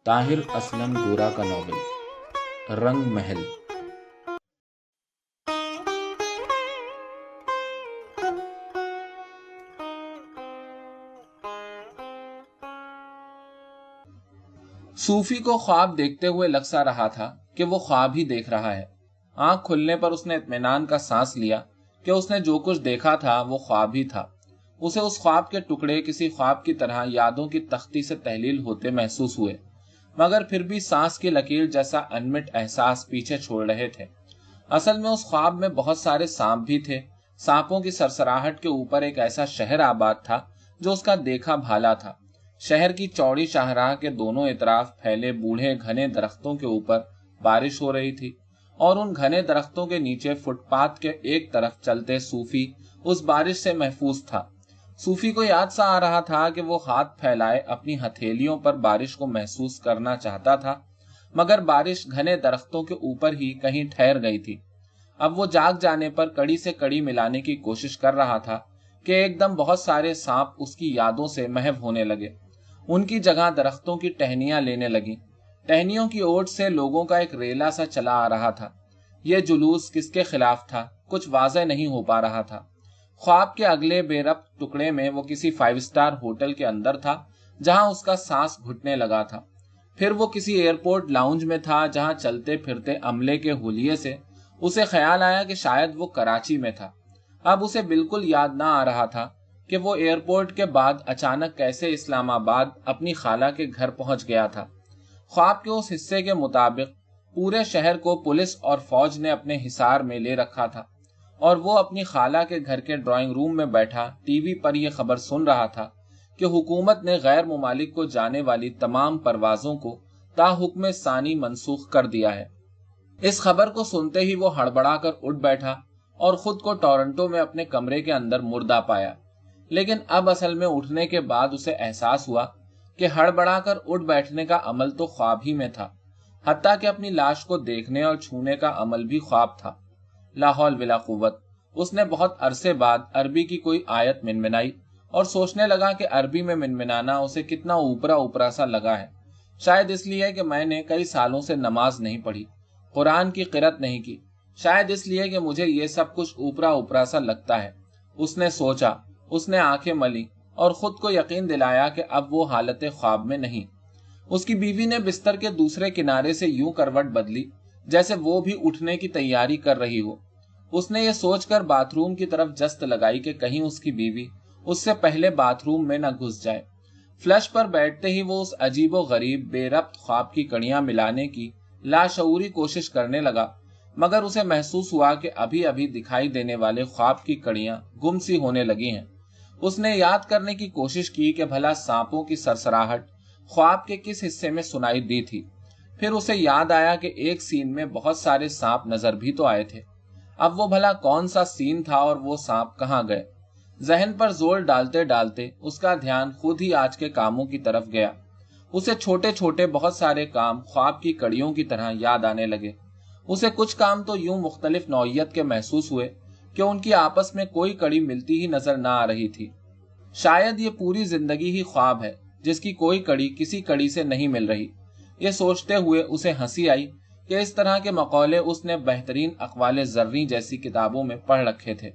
طاہر اسلم گورا کا ناول رنگ محل۔ صوفی کو خواب دیکھتے ہوئے لگ سا رہا تھا کہ وہ خواب ہی دیکھ رہا ہے۔ آنکھ کھلنے پر اس نے اطمینان کا سانس لیا کہ اس نے جو کچھ دیکھا تھا وہ خواب ہی تھا۔ اسے اس خواب کے ٹکڑے کسی خواب کی طرح یادوں کی تختی سے تحلیل ہوتے محسوس ہوئے، مگر پھر بھی سانس کی لکیر جیسا انمٹ احساس پیچھے چھوڑ رہے تھے۔ اصل میں اس خواب میں بہت سارے سانپ بھی تھے۔ سانپوں کی سرسراہٹ کے اوپر ایک ایسا شہر آباد تھا جو اس کا دیکھا بھالا تھا۔ شہر کی چوڑی شاہراہ کے دونوں اطراف پھیلے بوڑھے گھنے درختوں کے اوپر بارش ہو رہی تھی، اور ان گھنے درختوں کے نیچے فٹ پاتھ کے ایک طرف چلتے صوفی اس بارش سے محفوظ تھا۔ صوفی کو یاد سا آ رہا تھا کہ وہ ہاتھ پھیلائے اپنی ہتھیلیوں پر بارش کو محسوس کرنا چاہتا تھا، مگر بارش گھنے درختوں کے اوپر ہی کہیں ٹھہر گئی تھی۔ اب وہ جاگ جانے پر کڑی سے کڑی ملانے کی کوشش کر رہا تھا کہ ایک دم بہت سارے سانپ اس کی یادوں سے محو ہونے لگے۔ ان کی جگہ درختوں کی ٹہنیاں لینے لگیں۔ ٹہنیوں کی اوٹ سے لوگوں کا ایک ریلا سا چلا آ رہا تھا۔ یہ جلوس کس کے خلاف تھا کچھ واضح نہیں ہو پا رہا تھا۔ خواب کے اگلے بے ربط ٹکڑے میں وہ کسی 5 اسٹار ہوٹل کے اندر تھا جہاں اس کا سانس گھٹنے لگا تھا۔ پھر وہ کسی ایئرپورٹ لاؤنج میں تھا جہاں چلتے پھرتے عملے کے ہولیے سے اسے خیال آیا کہ شاید وہ کراچی میں تھا۔ اب اسے بالکل یاد نہ آ رہا تھا کہ وہ ایئرپورٹ کے بعد اچانک کیسے اسلام آباد اپنی خالہ کے گھر پہنچ گیا تھا۔ خواب کے اس حصے کے مطابق پورے شہر کو پولیس اور فوج نے اپنے حصار میں لے رکھا تھا، اور وہ اپنی خالہ کے گھر کے ڈرائنگ روم میں بیٹھا ٹی وی پر یہ خبر سن رہا تھا کہ حکومت نے غیر ممالک کو جانے والی تمام پروازوں کو تا حکم ثانی منسوخ کر دیا ہے۔ اس خبر کو سنتے ہی وہ ہڑبڑا کر اٹھ بیٹھا اور خود کو ٹورنٹو میں اپنے کمرے کے اندر مردہ پایا۔ لیکن اب اصل میں اٹھنے کے بعد اسے احساس ہوا کہ ہڑبڑا کر اٹھ بیٹھنے کا عمل تو خواب ہی میں تھا، حتیٰ کہ اپنی لاش کو دیکھنے اور چھونے کا عمل بھی خواب تھا۔ لا حول ولا قوت۔ اس نے بہت عرصے بعد عربی کی کوئی آیت منمنائی اور سوچنے لگا کہ عربی میں منمنانا اسے کتنا اوپرا اوپرا سا لگا ہے۔ شاید اس لیے کہ میں نے کئی سالوں سے نماز نہیں پڑھی، قرآن کی قرأت نہیں کی، شاید اس لیے کہ مجھے یہ سب کچھ اوپرا اوپرا سا لگتا ہے۔ اس نے سوچا، اس نے آنکھیں ملی اور خود کو یقین دلایا کہ اب وہ حالت خواب میں نہیں۔ اس کی بیوی نے بستر کے دوسرے کنارے سے یوں کروٹ بدلی جیسے وہ بھی اٹھنے کی تیاری کر رہی ہو۔ اس نے یہ سوچ کر باتھ روم کی طرف جست لگائی کہ کہیں اس کی بیوی اس سے پہلے باتھ روم میں نہ گھس جائے۔ فلش پر بیٹھتے ہی وہ اس عجیب و غریب بے ربط خواب کی کڑیاں ملانے کی لاشعوری کوشش کرنے لگا، مگر اسے محسوس ہوا کہ ابھی ابھی دکھائی دینے والے خواب کی کڑیاں گم سی ہونے لگی ہیں۔ اس نے یاد کرنے کی کوشش کی کہ بھلا سانپوں کی سرسراہٹ خواب کے کس حصے میں سنائی دی تھی۔ پھر اسے یاد آیا کہ ایک سین میں بہت سارے سانپ نظر بھی تو آئے تھے۔ اب وہ بھلا کون سا سین تھا اور وہ سانپ کہاں گئے؟ ذہن پر زور ڈالتے ڈالتے اس کا دھیان خود ہی آج کے کاموں کی طرف گیا۔ اسے چھوٹے چھوٹے بہت سارے کام خواب کی کڑیوں کی طرح یاد آنے لگے۔ اسے کچھ کام تو یوں مختلف نوعیت کے محسوس ہوئے کہ ان کی آپس میں کوئی کڑی ملتی ہی نظر نہ آ رہی تھی۔ شاید یہ پوری زندگی ہی خواب ہے جس کی کوئی کڑی کسی کڑی سے نہیں مل رہی۔ یہ سوچتے ہوئے اسے ہنسی آئی کہ اس طرح کے مقولے اس نے بہترین اقوال زریں جیسی کتابوں میں پڑھ رکھے تھے۔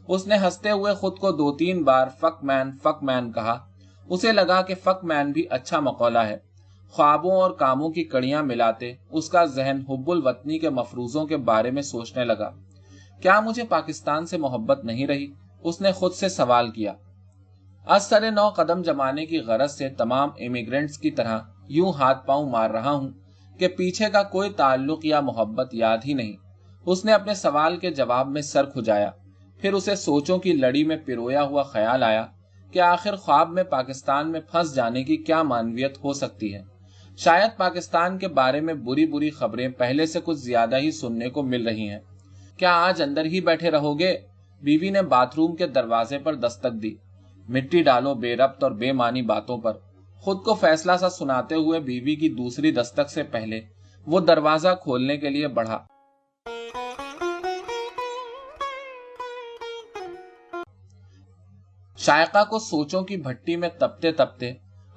اس نے ہنستے ہوئے خود کو 2-3 بار فک مین کہا۔ اسے لگا کہ فک مین بھی اچھا مقولہ ہے۔ خوابوں اور کاموں کی کڑیاں ملاتے اس کا ذہن حب الوطنی کے مفروضوں کے بارے میں سوچنے لگا۔ کیا مجھے پاکستان سے محبت نہیں رہی؟ اس نے خود سے سوال کیا۔ از سر نو قدم جمانے کی غرض سے تمام امیگرینٹس کی طرح یوں ہاتھ پاؤں مار رہا ہوں کہ پیچھے کا کوئی تعلق یا محبت یاد ہی نہیں۔ اس نے اپنے سوال کے جواب میں سر کھجایا۔ پھر اسے سوچوں کی لڑی میں پرویا ہوا خیال آیا کہ آخر خواب میں پاکستان میں پھنس جانے کی کیا معنویت ہو سکتی ہے؟ شاید پاکستان کے بارے میں بری بری خبریں پہلے سے کچھ زیادہ ہی سننے کو مل رہی ہیں۔ کیا آج اندر ہی بیٹھے رہو گے؟ بیوی نے باتھ روم کے دروازے پر دستک دی۔ مٹی ڈالو بے ربط اور بے معنی باتوں پر۔ خود کو فیصلہ سا سناتے ہوئے بیوی کی دوسری دستک سے پہلے وہ دروازہ کھولنے کے لیے بڑھا۔ شائقہ کو سوچوں کی بھٹی میں تپتے تپتے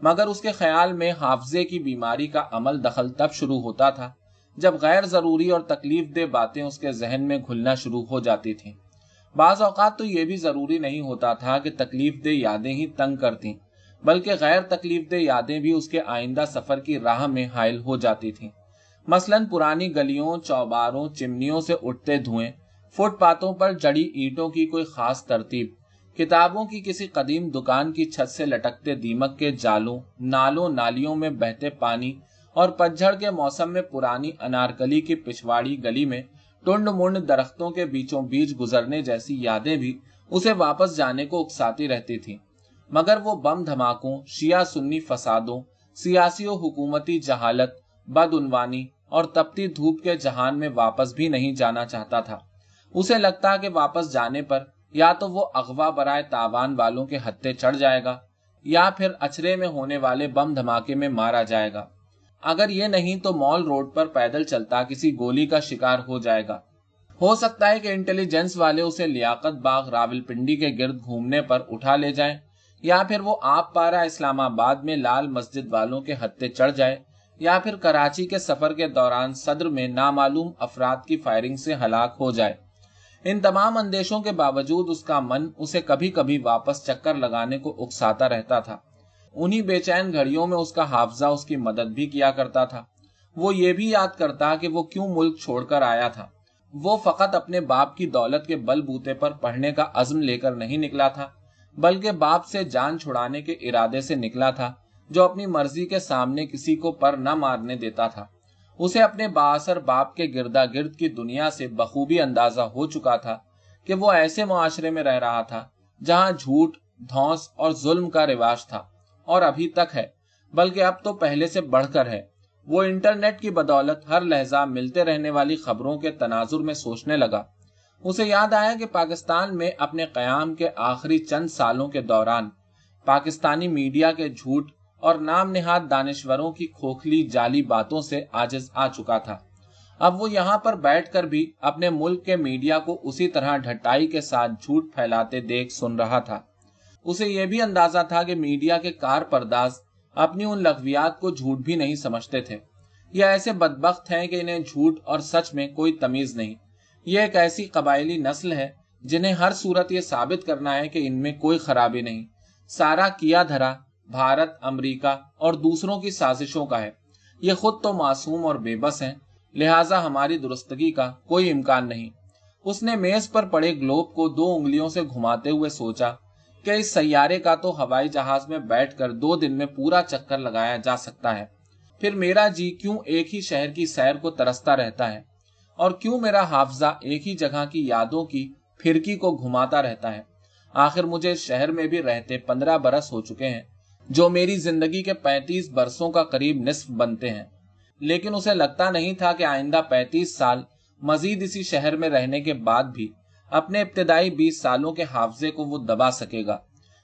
مگر اس کے خیال میں حافظے کی بیماری کا عمل دخل تب شروع ہوتا تھا جب غیر ضروری اور تکلیف دہ باتیں اس کے ذہن میں گھلنا شروع ہو جاتی تھیں۔ بعض اوقات تو یہ بھی ضروری نہیں ہوتا تھا کہ تکلیف دہ یادیں ہی تنگ کرتیں، بلکہ غیر تکلیف دہ یادیں بھی اس کے آئندہ سفر کی راہ میں حائل ہو جاتی تھیں۔ مثلاً پرانی گلیوں، چوباروں، چمنیوں سے اٹھتے دھوئیں، فٹ پاتھوں پر جڑی اینٹوں کی کوئی خاص ترتیب، کتابوں کی کسی قدیم دکان کی چھت سے لٹکتے دیمک کے جالوں، نالوں نالیوں میں بہتے پانی اور پتجھڑ کے موسم میں پرانی انارکلی کی پچھواڑی گلی میں ٹنڈ منڈ درختوں کے بیچوں بیچ گزرنے جیسی یادیں بھی اسے واپس جانے کو اکساتی رہتی تھیں۔ مگر وہ بم دھماکوں، شیعہ سنی فسادوں، سیاسی و حکومتی جہالت، بدعنوانی اور تپتی دھوپ کے جہان میں واپس بھی نہیں جانا چاہتا تھا۔ اسے لگتا کہ واپس جانے پر یا تو وہ اغوا برائے تاوان والوں کے ہتھے چڑھ جائے گا یا پھر اچرے میں ہونے والے بم دھماکے میں مارا جائے گا، اگر یہ نہیں تو مال روڈ پر پیدل چلتا کسی گولی کا شکار ہو جائے گا۔ ہو سکتا ہے کہ انٹیلیجنس والے اسے لیاقت باغ راولپنڈی کے گرد گھومنے پر اٹھا لے جائیں، یا پھر وہ آپ پارا اسلام آباد میں لال مسجد والوں کے ہتھے چڑھ جائے، یا پھر کراچی کے سفر کے دوران صدر میں نامعلوم افراد کی فائرنگ سے ہلاک ہو جائے۔ ان تمام اندیشوں کے باوجود اس کا من اسے کبھی کبھی واپس چکر لگانے کو اکساتا رہتا تھا۔ انہی بے چین گھڑیوں میں اس کا حافظہ اس کی مدد بھی کیا کرتا تھا۔ وہ یہ بھی یاد کرتا کہ وہ کیوں ملک چھوڑ کر آیا تھا۔ وہ فقط اپنے باپ کی دولت کے بل بوتے پر پڑھنے کا عزم لے کر نہیں نکلا تھا، بلکہ باپ سے جان چھڑانے کے ارادے سے نکلا تھا، جو اپنی مرضی کے سامنے کسی کو پر نہ مارنے دیتا تھا۔ اسے اپنے بااثر باپ کے گردا گرد کی دنیا سے بخوبی اندازہ ہو چکا تھا کہ وہ ایسے معاشرے میں رہ رہا تھا جہاں جھوٹ، دھونس اور ظلم کا رواج تھا، اور ابھی تک ہے، بلکہ اب تو پہلے سے بڑھ کر ہے۔ وہ انٹرنیٹ کی بدولت ہر لہجہ ملتے رہنے والی خبروں کے تناظر میں سوچنے لگا۔ اسے یاد آیا کہ پاکستان میں اپنے قیام کے آخری چند سالوں کے دوران پاکستانی میڈیا کے جھوٹ اور نام نہاد دانشوروں کی کھوکھلی جعلی باتوں سے عاجز آ چکا تھا۔ اب وہ یہاں پر بیٹھ کر بھی اپنے ملک کے میڈیا کو اسی طرح ڈھٹائی کے ساتھ جھوٹ پھیلاتے دیکھ سن رہا تھا۔ اسے یہ بھی اندازہ تھا کہ میڈیا کے کار پرداز اپنی ان لغویات کو جھوٹ بھی نہیں سمجھتے تھے۔ یہ ایسے بدبخت ہیں کہ انہیں جھوٹ اور سچ میں کوئی تمیز نہیں۔ یہ ایک ایسی قبائلی نسل ہے جنہیں ہر صورت یہ ثابت کرنا ہے کہ ان میں کوئی خرابی نہیں، سارا کیا دھرا بھارت، امریکہ اور دوسروں کی سازشوں کا ہے۔ یہ خود تو معصوم اور بے بس ہیں، لہٰذا ہماری درستگی کا کوئی امکان نہیں۔ اس نے میز پر پڑے گلوب کو 2 انگلیوں سے گھماتے ہوئے سوچا کہ اس سیارے کا تو ہوائی جہاز میں بیٹھ کر 2 دن میں پورا چکر لگایا جا سکتا ہے۔ پھر میرا جی کیوں ایک ہی شہر کی سیر کو ترستا رہتا ہے، اور کیوں میرا حافظہ ایک ہی جگہ کی یادوں کی پھرکی کو گھماتا رہتا ہے۔ آخر مجھے اس شہر میں بھی رہتے 15 برس ہو چکے ہیں، جو میری زندگی کے 35 برسوں کا قریب نصف بنتے ہیں، لیکن اسے لگتا نہیں تھا کہ آئندہ 35 سال مزید اسی شہر میں رہنے کے بعد بھی اپنے ابتدائی 20 سالوں کے حافظے کو وہ دبا سکے گا۔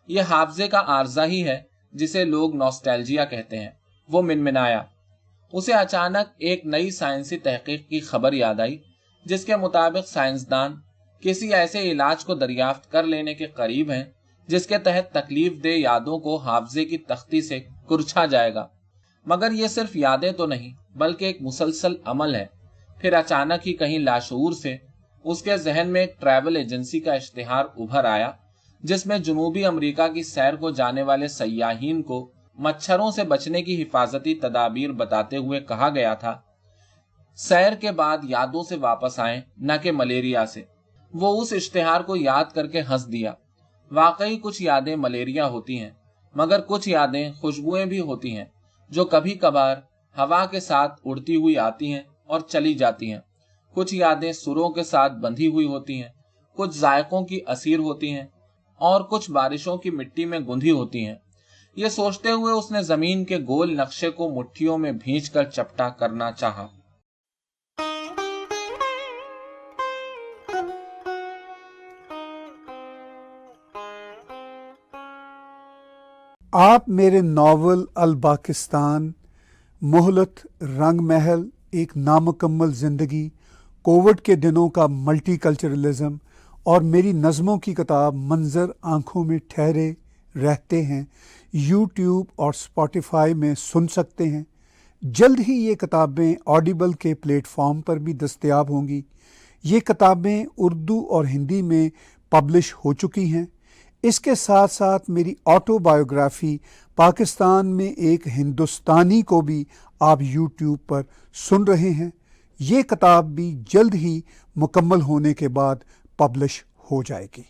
یہ حافظے کا عارضہ ہی ہے جسے لوگ نوسٹیلجیا کہتے ہیں۔ وہ منمنایا۔ اسے اچانک ایک نئی سائنسی تحقیق کی خبر یاد آئی، جس کے مطابق سائنسدان کسی ایسے علاج کو دریافت کر لینے کے قریب ہیں جس کے تحت تکلیف دہ یادوں کو حافظے کی تختی سے کرچھا جائے گا۔ مگر یہ صرف یادیں تو نہیں، بلکہ ایک مسلسل عمل ہے۔ پھر اچانک ہی کہیں لاشعور سے اس کے ذہن میں ایک ٹریول ایجنسی کا اشتہار ابھر آیا، جس میں جنوبی امریکہ کی سیر کو جانے والے سیاحین کو مچھروں سے بچنے کی حفاظتی تدابیر بتاتے ہوئے کہا گیا تھا، سیر کے بعد یادوں سے واپس آئیں، نہ کہ ملیریا سے۔ وہ اس اشتہار کو یاد کر کے ہنس دیا۔ واقعی کچھ یادیں ملیریا ہوتی ہیں، مگر کچھ یادیں خوشبوئیں بھی ہوتی ہیں، جو کبھی کبھار ہوا کے ساتھ اڑتی ہوئی آتی ہیں اور چلی جاتی ہیں۔ کچھ یادیں سروں کے ساتھ بندھی ہوئی ہوتی ہیں، کچھ ذائقوں کی اسیر ہوتی ہیں، اور کچھ بارشوں کی مٹی میں گندھی ہوتی ہیں۔ یہ سوچتے ہوئے اس نے زمین کے گول نقشے کو مٹھیوں میں بھینچ کر چپٹا کرنا چاہا۔ آپ میرے ناول الپاکستان، مہلت، رنگ محل، ایک نامکمل زندگی، کووڈ کے دنوں کا ملٹی کلچرلزم اور میری نظموں کی کتاب منظر آنکھوں میں ٹھہرے رہتے ہیں یوٹیوب اور اسپاٹیفائی میں سن سکتے ہیں۔ جلد ہی یہ کتابیں آڈیبل کے پلیٹ فارم پر بھی دستیاب ہوں گی۔ یہ کتابیں اردو اور ہندی میں پبلش ہو چکی ہیں۔ اس کے ساتھ ساتھ میری آٹو بایوگرافی پاکستان میں ایک ہندوستانی کو بھی آپ یوٹیوب پر سن رہے ہیں۔ یہ کتاب بھی جلد ہی مکمل ہونے کے بعد پبلش ہو جائے گی۔